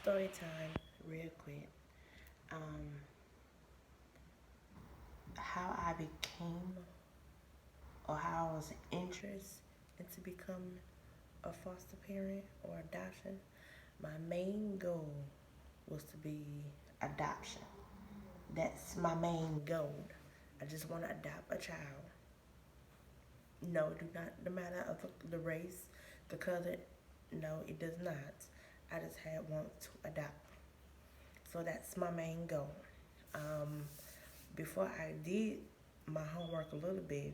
Story time, real quick. Um, how I became or how I was interested into becoming a foster parent or adoption. My main goal was to be adoption. That's my main goal. I just want to adopt a child. No, it do not the matter of the race, the color. No, it does not. I just had want to adopt. So that's my main goal. Um, Before I did my homework a little bit,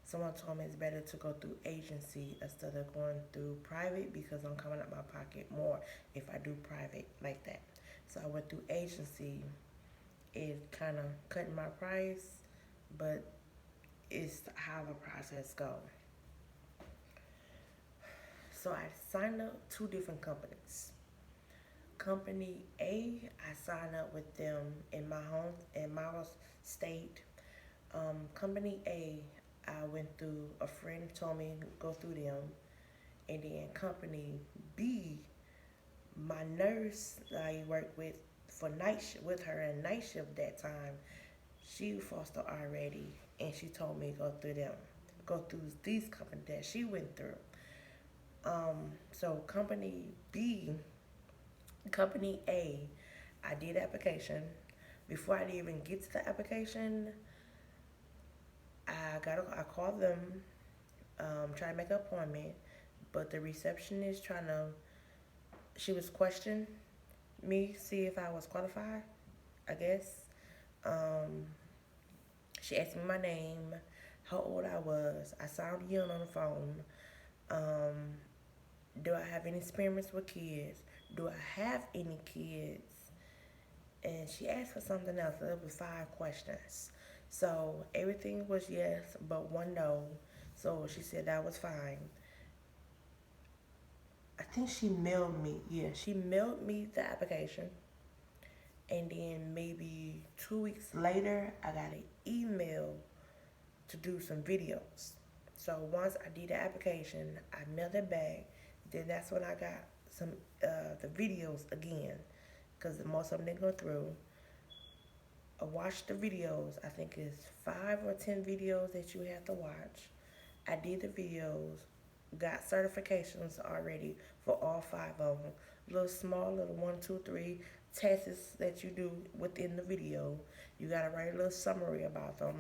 someone told me it's better to go through agency instead of going through private because I'm coming out my pocket more if I do private like that. So I went through agency. It kind of cut my price, but it's how the process go. So I signed up two different companies. Company A, I signed up with them in my home in my state. Company A, I went through. A friend told me to go through them, and then Company B, my nurse that I worked with for with her in night shift that time, she fostered already, and she told me to go through them, go through these companies that she went through. So Company B, Company A, I did application. Before I didn't even get to the application, I called them, trying to make an appointment, but the receptionist trying to she was questioning me, see if I was qualified. I guess. Um, she asked me my name, how old I was. I sounded young on the phone. Um, do I have any experience with kids? Do I have any kids? And she asked for something else. It was five questions. So everything was yes, but one no. So she said that was fine. I think she mailed me. Yeah, she mailed me the application. And then maybe 2 weeks later, I got an email to do some videos. So once I did the application, I mailed it back. Then that's when I got some the videos again, because most of them didn't go through. I watched the videos. I think it's 5 or 10 videos that you have to watch. I did the videos, got certifications already for all five of them. Little small, little one, two, three tests that you do within the video. You gotta write a little summary about them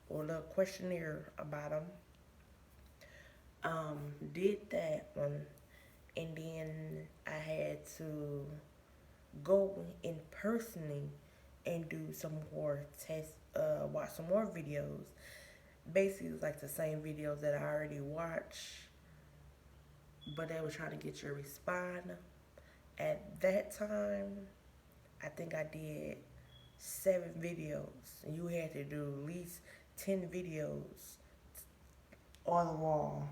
or a little questionnaire about them. Did that one, and then I had to go in person and do some more tests, watch some more videos. Basically, it was like the same videos that I already watched, but they were trying to get you to respond. At that time, I think I did 7 videos. You had to do at least 10 videos on the wall.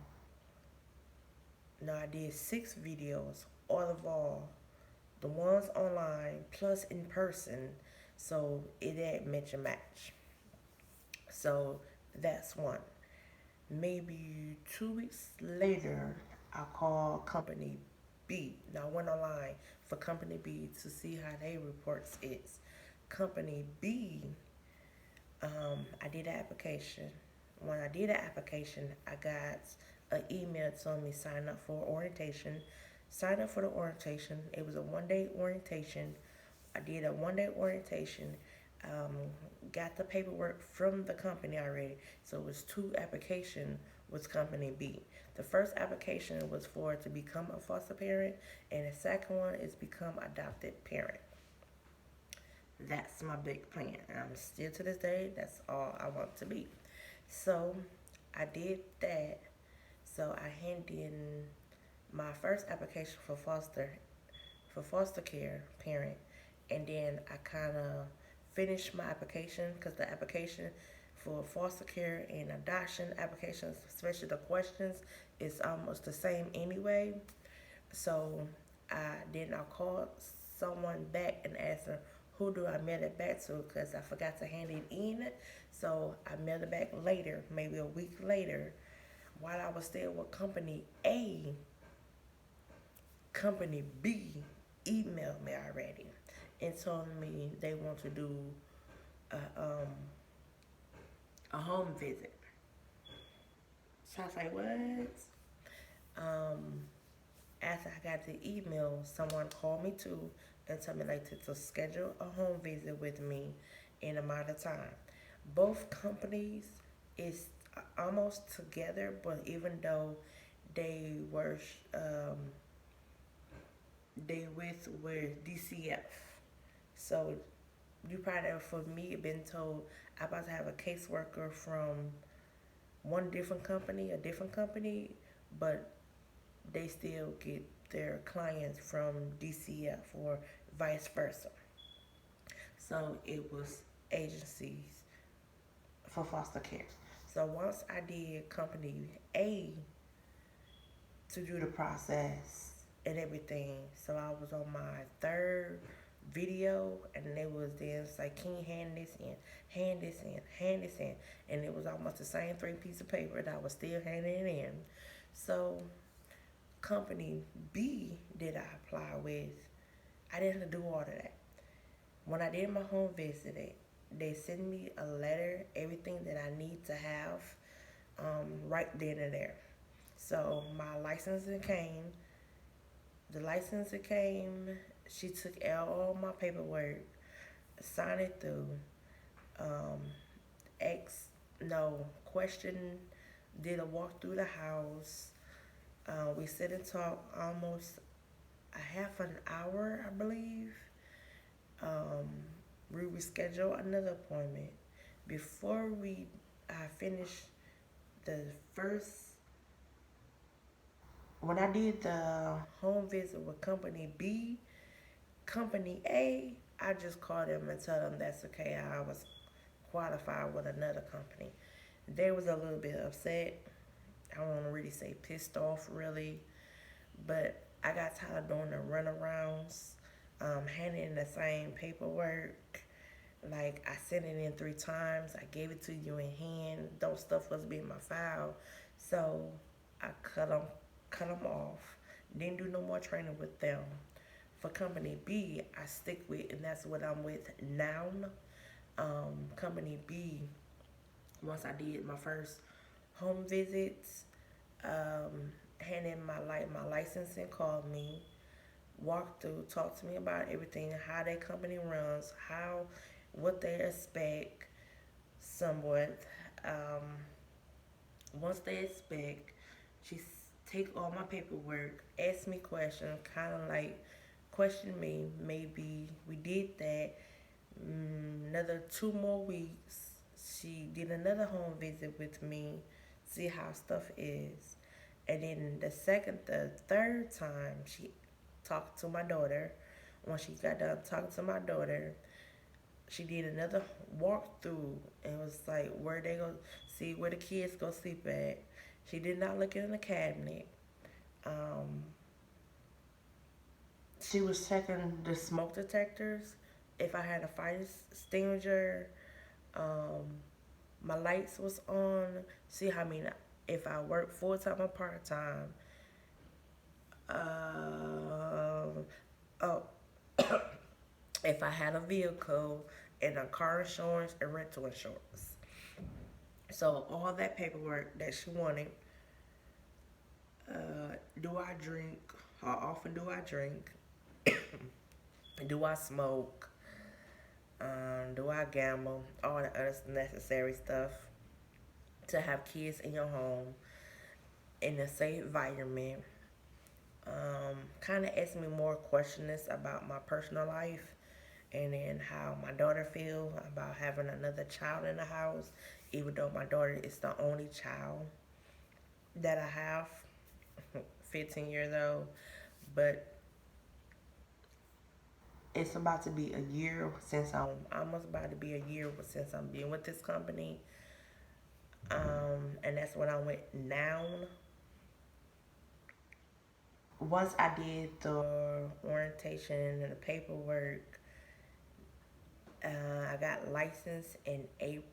No, I did 6 videos on the wall. The ones online plus in person. So it had match and match. So that's one. Maybe 2 weeks later, I called Company B. Now I went online for Company B to see how they reports is. Company B, I did an application. When I did the application, I got an email telling me sign up for orientation. Sign up for the orientation. It was a 1 day orientation. I did a 1 day orientation. Um, got the paperwork from the company already. So it was two application with Company B. The first application was for to become a foster parent, and the second one is become adopted parent. That's my big plan. And I'm still to this day, that's all I want to be. So I did that. So I handed in my first application for foster care parent, and then I kind of finished my application because the application for foster care and adoption applications, especially the questions, is almost the same anyway. So I called someone back and asked her who do I mail it back to because I forgot to hand it in. So I mailed it back later, maybe a week later, while I was still with Company A. Company B emailed me already and told me they want to do a, um, a home visit. So I was like, what? Um, After I got the email, someone called me too and told me like to schedule a home visit with me in a amount of time. Both companies is almost together, but even though they were they were DCF. So you probably for me been told I'm about to have a caseworker from one different company, a different company, but they still get their clients from DCF or vice versa. So it was agencies for foster care. So once I did company A to do the process and everything, so I was on my third video and it was then it's like, can you hand this in, hand this in, hand this in, and it was almost the same 3 pieces of paper that I was still handing it in. So company B that I apply with, I didn't do all of that. When I did my home visit, they sent me a letter, everything that I need to have, right then and there. So my licensing came. The licensing came. She took all my paperwork, signed it through. Um, X no question. Did a walk through the house. We sit and talk almost a half an hour, I believe. Um, we rescheduled another appointment. Before I finished the first, when I did the home visit with company B, company A, I just called them and told them that's okay. I was qualified with another company. They was a little bit upset. I don't want to really say pissed off, really, but I got tired of doing the runarounds, handing in the same paperwork. Like I sent it in 3 times. I gave it to you in hand. Those stuff was being my file, so I cut them off. Didn't do no more training with them. For company B, I stick with, and that's what I'm with now. Company B. Once I did my first home visits, hand in my licensing, called me, walked through, talked to me about everything, how their company runs, what they expect, somewhat. Um, Once they expect, she take all my paperwork, ask me questions, kind of like question me. Maybe we did that. Another 2 more weeks, she did another home visit with me, see how stuff is. And then the third time, she talked to my daughter. When she got done talking to my daughter, she did another walkthrough and was like, where they go see where the kids go sleep at. She did not look in the cabinet. Um, she was checking the smoke detectors. If I had a fire extinguisher, um, my lights was on. See how many, if I work full time or part time. Um, oh, if I had a vehicle and a car insurance and rental insurance. So all that paperwork that she wanted. Do I drink? How often do I drink? Do I smoke? Do I gamble? All the unnecessary stuff to have kids in your home in a safe environment. Kind of ask me more questions about my personal life and then how my daughter feel about having another child in the house, even though my daughter is the only child that I have, 15 years old. But it's about to be a year since I'm almost about to be a year since I'm been with this company. And that's when I went down. Once I did the orientation and the paperwork, I got licensed in April.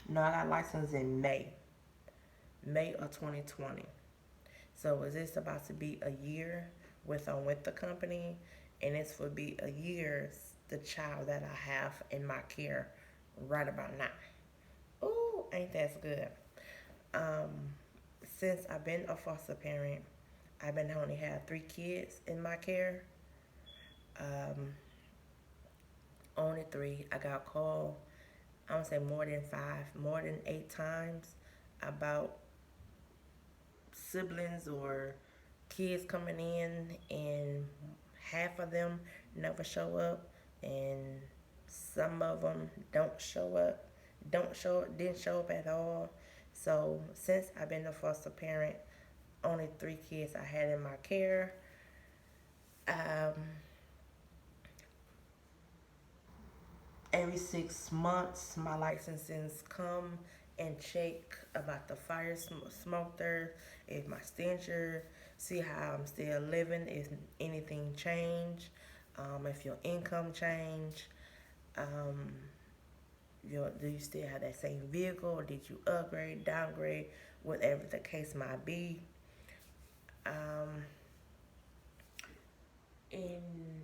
No, I got licensed in May of 2020. So is this about to be a year with the company, and it's for be a year the child that I have in my care right about now. Ooh, ain't that good? Um, since I've been a foster parent, I've been only had 3 kids in my care. Um, only 3. I got called, I don't say more than 5, more than 8 times about siblings or kids coming in, and half of them never show up, and some of them didn't show up at all. So since I've been a foster parent, only 3 kids I had in my care. Um, every 6 months, my licensings come and check about the fire smoker, if my stencher, see how I'm still living, if anything changed, if your income changed, um, do you still have that same vehicle, or did you upgrade, downgrade, whatever the case might be. Um, and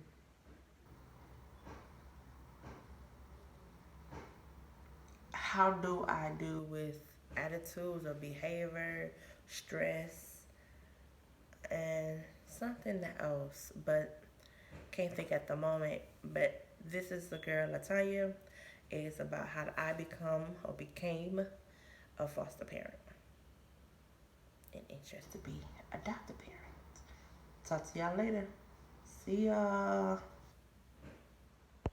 how do I do with attitudes or behavior, stress, and something else, but can't think at the moment. But this is the girl Latanya. It's about how I become or became a foster parent and interest to be adopted parent. Talk to y'all later. See y'all.